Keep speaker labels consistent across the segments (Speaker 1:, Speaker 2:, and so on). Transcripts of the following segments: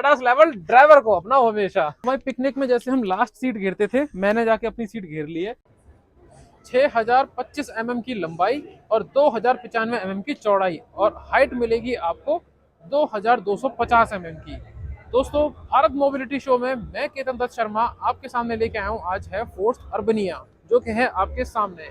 Speaker 1: ADAS level driver को अपनाओ हमेशा। हमारी पिकनिक में जैसे हम लास्ट सीट घेरते थे, मैंने जाके अपनी सीट घेर ली है। 6025 mm की लंबाई और 2095 mm की चौड़ाई और हाइट मिलेगी आपको 2250 mm की। दोस्तों, भारत मोबिलिटी शो में मैं केतन दत्त शर्मा आपके सामने लेके आया हूँ। आज है फोर्स अर्बनिया, जो कि है आपके सामने।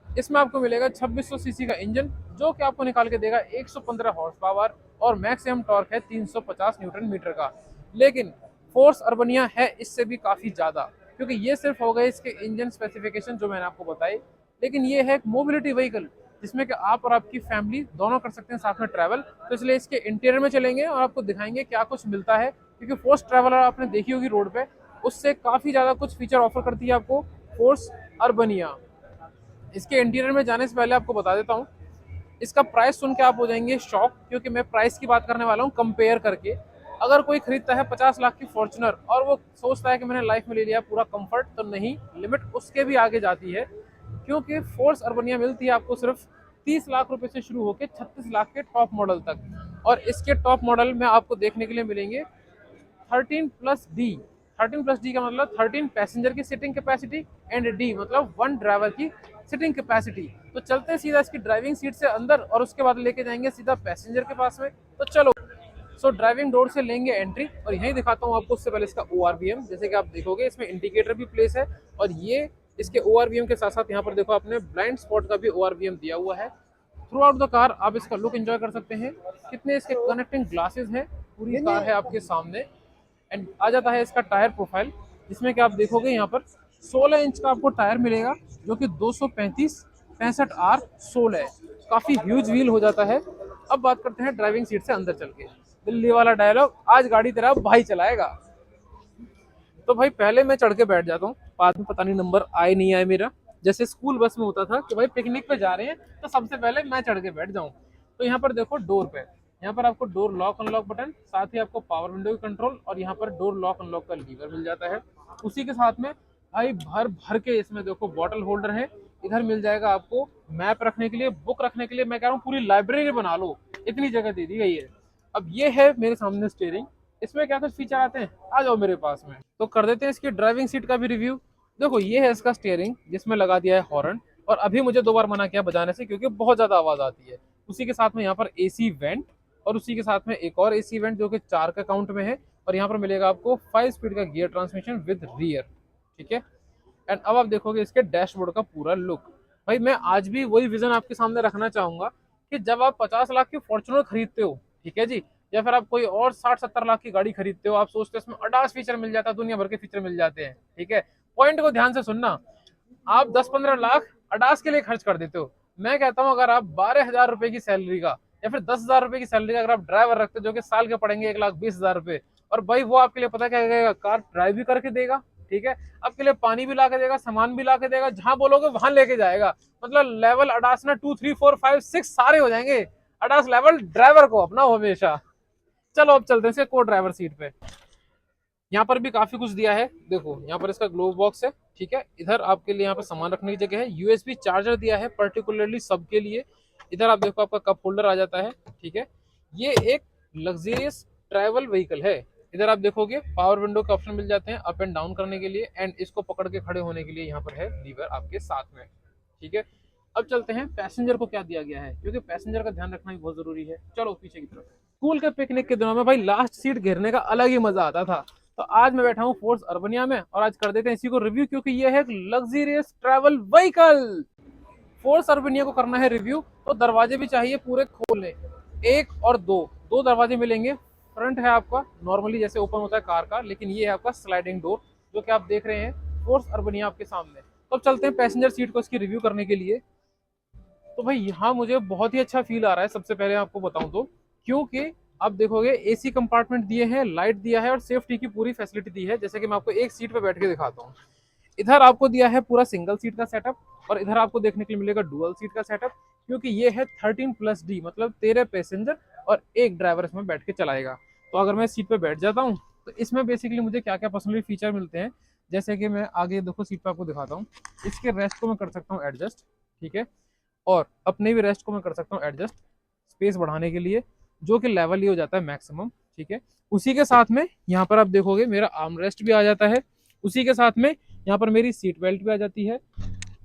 Speaker 1: इसमें आपको मिलेगा 2600 सीसी का इंजन, जो कि आपको निकाल के देगा 115 हॉर्स पावर और मैक्सिमम टॉर्क है 350 न्यूटन मीटर का। लेकिन फोर्स अर्बनिया है इससे भी काफ़ी ज़्यादा, क्योंकि ये सिर्फ हो गए इसके इंजन स्पेसिफिकेशन जो मैंने आपको बताई। लेकिन ये है एक मोबिलिटी व्हीकल जिसमें कि आप और आपकी फैमिली दोनों कर सकते हैं साथ में ट्रैवल। तो इसलिए इसके इंटीरियर में चलेंगे और आपको दिखाएंगे क्या कुछ मिलता है, क्योंकि फोर्स ट्रैवलर आपने देखी होगी रोड पे, उससे काफ़ी ज़्यादा कुछ फीचर ऑफर करती है आपको फोर्स अर्बनिया। इसके इंटीरियर में जाने से पहले आपको बता देता हूँ, इसका प्राइस सुन के आप हो जाएंगे शॉक, क्योंकि मैं प्राइस की बात करने वाला हूँ कंपेयर करके। अगर कोई खरीदता है 50 लाख की फॉर्च्यूनर और वो सोचता है कि मैंने लाइफ में ले लिया पूरा कंफर्ट, तो नहीं, लिमिट उसके भी आगे जाती है। क्योंकि फोर्स अर्बनिया मिलती है आपको सिर्फ 30 लाख रुपए से शुरू होकर 36 लाख के टॉप मॉडल तक। और इसके टॉप मॉडल में आपको देखने के लिए मिलेंगे 13+D। 13+D का मतलब 13 पैसेंजर की सीटिंग कैपेसिटी एंड डी मतलब 1 ड्राइवर की सीटिंग कैपेसिटी। तो चलते हैं सीधा इसकी ड्राइविंग सीट से अंदर और उसके बाद लेके जाएंगे सीधा पैसेंजर के पास में। तो चलो, ड्राइविंग डोर से लेंगे एंट्री और यहीं दिखाता हूँ आपको। उससे पहले इसका ORVM, जैसे कि आप देखोगे इसमें इंडिकेटर भी प्लेस है, और ये इसके ORVM के साथ साथ यहाँ पर देखो आपने ब्लाइंड स्पॉट का भी ORVM दिया हुआ है। थ्रू आउट द कार आप इसका लुक एंजॉय कर सकते हैं। कितने इसके कनेक्टिंग ग्लासेस हैं, पूरी कार है आपके सामने। एंड आ जाता है इसका टायर प्रोफाइल, जिसमें कि आप देखोगे यहाँ पर 16 इंच का आपको टायर मिलेगा, जो कि 235/65R16 है। काफ़ी ह्यूज व्हील हो जाता है। अब बात करते हैं ड्राइविंग सीट से अंदर चल के। दिल्ली वाला डायलॉग, आज गाड़ी तेरा भाई चलाएगा। तो भाई पहले मैं चढ़ के बैठ जाता हूँ, बाद में पता नहीं नंबर आए नहीं आए मेरा। जैसे स्कूल बस में होता था कि भाई पिकनिक पे जा रहे हैं तो सबसे पहले मैं चढ़ के बैठ जाऊँ। तो यहाँ पर देखो डोर पे, यहाँ पर आपको डोर लॉक अनलॉक बटन, साथ ही आपको पावर विंडो की कंट्रोल और यहाँ पर डोर लॉक अनलॉक का लीवर मिल जाता है। उसी के साथ में भाई भर भर के इसमें देखो बॉटल होल्डर है। इधर मिल जाएगा आपको मैप रखने के लिए, बुक रखने के लिए। मैं कह रहा हूँ पूरी लाइब्रेरी बना लो, इतनी जगह दे दी गई है। अब ये है मेरे सामने स्टीयरिंग, इसमें क्या कुछ फीचर आते हैं, आ जाओ मेरे पास में। तो कर देते हैं इसकी ड्राइविंग सीट का भी रिव्यू। देखो ये है इसका स्टीयरिंग, जिसमें लगा दिया है हॉर्न, और अभी मुझे 2 बार मना किया बजाने से क्योंकि बहुत ज्यादा आवाज आती है। उसी के साथ में यहाँ पर AC वेंट, और उसी के साथ में एक और AC वेंट जो कि 4 का काउंट में है। और यहाँ पर मिलेगा आपको 5 स्पीड का गियर ट्रांसमिशन विद रियर, ठीक है। एंड अब आप देखोगे इसके डैशबोर्ड का पूरा लुक। भाई मैं आज भी वही विजन आपके सामने रखना चाहूंगा कि जब आप 50 लाख की फॉर्च्यूनर खरीदते हो, ठीक है जी, या फिर आप कोई और 60-70 लाख की गाड़ी खरीदते हो, आप सोचते हो इसमें अडास फीचर मिल जाता है, दुनिया भर के फीचर मिल जाते हैं, ठीक है। पॉइंट को ध्यान से सुनना, आप 10-15 लाख अडास के लिए खर्च कर देते हो। मैं कहता हूं अगर आप 12,000 रुपए की सैलरी का या फिर 10,000 रुपए की सैलरी का अगर आप ड्राइवर रखते हो, जो कि साल के पड़ेंगे 1,20,000 रुपए, और भाई वो आपके लिए पता क्या करेगा, कार ड्राइव भी करके देगा, ठीक है, आपके लिए पानी भी ला के देगा, सामान भी ला के देगा, जहां बोलोगे वहां लेके जाएगा। मतलब लेवल अडास ना 2, 3, 4, 5, 6 सारे हो जाएंगे। अडास लेवल ड्राइवर को अपनाओ हमेशा। चलो अब चलते हैं इसके को ड्राइवर सीट पे। यहाँ पर भी काफी कुछ दिया है। देखो यहाँ पर इसका ग्लोव बॉक्स है, ठीक है। इधर आपके लिए यहाँ पर सामान रखने की जगह है। USB चार्जर दिया है पर्टिकुलरली सबके लिए। इधर आप देखो आपका कप होल्डर आ जाता है, ठीक है। ये एक लग्जरियस ट्रैवल व्हीकल है। इधर आप देखोगे पावर विंडो के ऑप्शन मिल जाते हैं अप एंड डाउन करने के लिए, एंड इसको पकड़ के खड़े होने के लिए यहाँ पर है लीवर आपके साथ में, ठीक है। अब चलते हैं पैसेंजर को क्या दिया गया है, क्योंकि पैसेंजर का ध्यान रखना भी बहुत जरूरी है। चलो पीछे की तरफ। स्कूल के पिकनिक के दिनों में भाई लास्ट सीट घेरने का अलग ही मजा आता था। तो आज मैं बैठा हूँ फोर्स अर्बनिया में और आज कर देते हैं इसी को रिव्यू, क्योंकि ये है एक luxurious travel vehicle. Force Urbania को करना है रिव्यू, तो दरवाजे भी चाहिए पूरे खोलने। 1 और 2 दरवाजे मिलेंगे। फ्रंट है आपका नॉर्मली जैसे ओपन होता है कार का, लेकिन ये है आपका स्लाइडिंग डोर, जो कि आप देख रहे हैं फोर्स अर्बनिया आपके सामने। तो अब चलते हैं पैसेंजर सीट को इसकी रिव्यू करने के लिए। तो भाई यहाँ मुझे बहुत ही अच्छा फील आ रहा है, सबसे पहले आपको बताऊं तो, क्योंकि आप देखोगे AC कंपार्टमेंट दिए हैं, लाइट दिया है और सेफ्टी की पूरी फैसिलिटी दी है। जैसे कि मैं आपको एक सीट पे बैठ के दिखाता हूँ। इधर आपको दिया है पूरा सिंगल सीट का सेटअप, और इधर आपको देखने के लिए मिलेगा डुअल सीट का सेटअप, क्योंकि ये है 13+D मतलब 13 पैसेंजर और 1 ड्राइवर इसमें बैठ के चलाएगा। तो अगर मैं सीट पे बैठ जाता हूँ तो इसमें बेसिकली मुझे क्या क्या पर्सनली फीचर मिलते हैं, जैसे कि मैं आगे देखो सीट पे आपको दिखाता हूँ। इसके रेस्ट को मैं कर सकता हूँ एडजस्ट, ठीक है, और अपने भी रेस्ट को मैं कर सकता हूँ एडजस्ट स्पेस बढ़ाने के लिए, जो कि लेवल ही हो जाता है मैक्सिमम, ठीक है। उसी के साथ में यहाँ पर आप देखोगे मेरा आर्म रेस्ट भी आ जाता है, उसी के साथ में यहाँ पर मेरी सीट बेल्ट भी आ जाती है।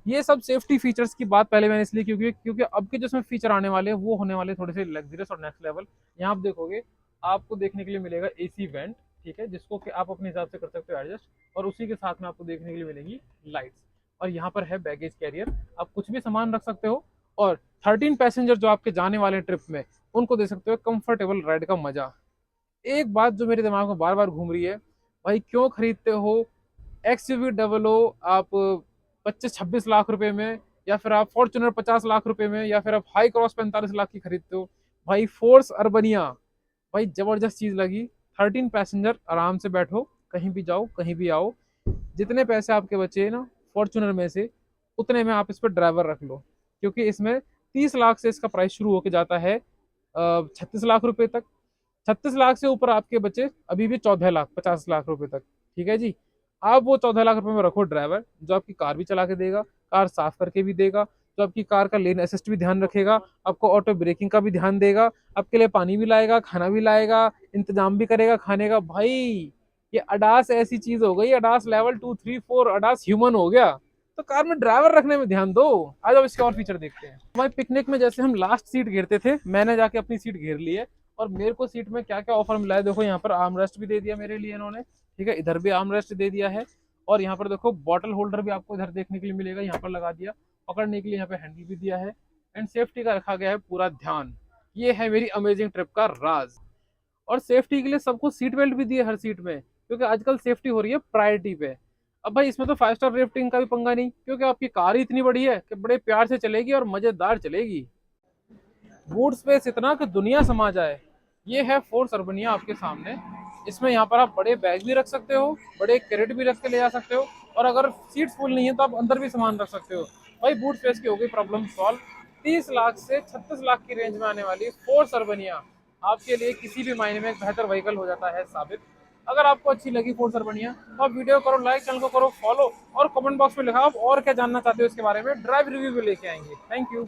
Speaker 1: ये सब सेफ्टी फीचर्स की बात पहले मैंने इसलिए क्योंकि क्योंकि अब के जो इसमें फीचर आने वाले हैं वो होने वाले थोड़े से लग्जरियस और नेक्स्ट लेवल। यहाँ आप देखोगे आपको देखने के लिए मिलेगा एसी वेंट, ठीक है, जिसको कि आप अपने हिसाब से कर सकते हो एडजस्ट, और उसी के साथ में आपको देखने के लिए मिलेंगी लाइट्स। और यहाँ पर है बैगेज कैरियर, आप कुछ भी सामान रख सकते हो, और 13 पैसेंजर जो आपके जाने वाले ट्रिप में उनको दे सकते हो कंफर्टेबल राइड का मजा। एक बात जो मेरे दिमाग में बार बार घूम रही है, भाई क्यों खरीदते हो XUV00 आप 25-26 लाख रुपए में, या फिर आप फॉर्चुनर 50 लाख रुपए में, या फिर आप हाई क्रॉस 45 लाख की खरीदते हो। भाई फोर्स अर्बनिया, भाई जबरदस्त चीज लगी। 13 पैसेंजर आराम से बैठो, कहीं भी जाओ कहीं भी आओ। जितने पैसे आपके बचे ना फॉर्चुनर में से, उतने में आप इस पर ड्राइवर रख लो, क्योंकि इसमें 30 लाख से इसका प्राइस शुरू होके जाता है 36 लाख रुपए तक। 36 लाख से ऊपर आपके बचे अभी भी 14 लाख 50 लाख रुपए तक, ठीक है जी। आप वो 14 लाख रुपए में रखो ड्राइवर, जो आपकी कार भी चला के देगा, कार साफ करके भी देगा, जो आपकी कार का लेन असिस्ट भी ध्यान रखेगा, आपको ऑटो ब्रेकिंग का भी ध्यान देगा, आपके लिए पानी भी लाएगा, खाना भी लाएगा, इंतजाम भी करेगा खाने का। भाई ये अडास ऐसी चीज हो गई, अडास लेवल 2, 3, 4, अडास ह्यूमन हो गया। तो कार में ड्राइवर रखने में ध्यान दो। आज अब इसके और फीचर देखते हैं। हमारे पिकनिक में जैसे हम लास्ट सीट घेरते थे, मैंने जाके अपनी सीट घेर ली है, और मेरे को सीट में क्या क्या ऑफर मिला है देखो। यहाँ पर आर्म रेस्ट भी दे दिया मेरे लिए इन्होंने, ठीक है, इधर भी आर्म रेस्ट दे दिया है, और यहाँ पर देखो बॉटल होल्डर भी आपको इधर देखने के लिए मिलेगा, यहाँ पर लगा दिया। पकड़ने के लिए यहाँ पे हैंडल भी दिया है, एंड सेफ्टी का रखा गया है पूरा ध्यान। ये है मेरी अमेजिंग ट्रिप का राज। और सेफ्टी के लिए सबको सीट बेल्ट भी दी है हर सीट में, क्योंकि आजकल सेफ्टी हो रही है प्रायोरिटी पे। अब भाई इसमें तो 5 स्टार रेटिंग का भी पंगा नहीं, क्योंकि आपकी कार ही इतनी बड़ी है कि बड़े प्यार से चलेगी और मजेदार चलेगी। बूट स्पेस इतना कि दुनिया समा जाए। ये है फोर्स अर्बनिया आपके सामने। इसमें यहाँ पर आप बड़े बैग भी रख सकते हो, बड़े कैरेट भी रख के ले जा सकते हो, और अगर सीट्स फुल नहीं है तो आप अंदर भी सामान रख सकते हो। भाई बूट स्पेस की हो गई प्रॉब्लम सॉल्व। 30 लाख से 36 लाख की रेंज में आने वाली फोर्स अर्बनिया आपके लिए किसी भी मायने में एक बेहतर व्हीकल हो जाता है साबित। अगर आपको अच्छी लगी फोर्स अर्बनिया तो आप वीडियो करो लाइक, चैनल को करो फॉलो, और कमेंट बॉक्स में लिखा आप और क्या जानना चाहते हो इसके बारे में, ड्राइव रिव्यू भी लेके आएंगे। Thank you.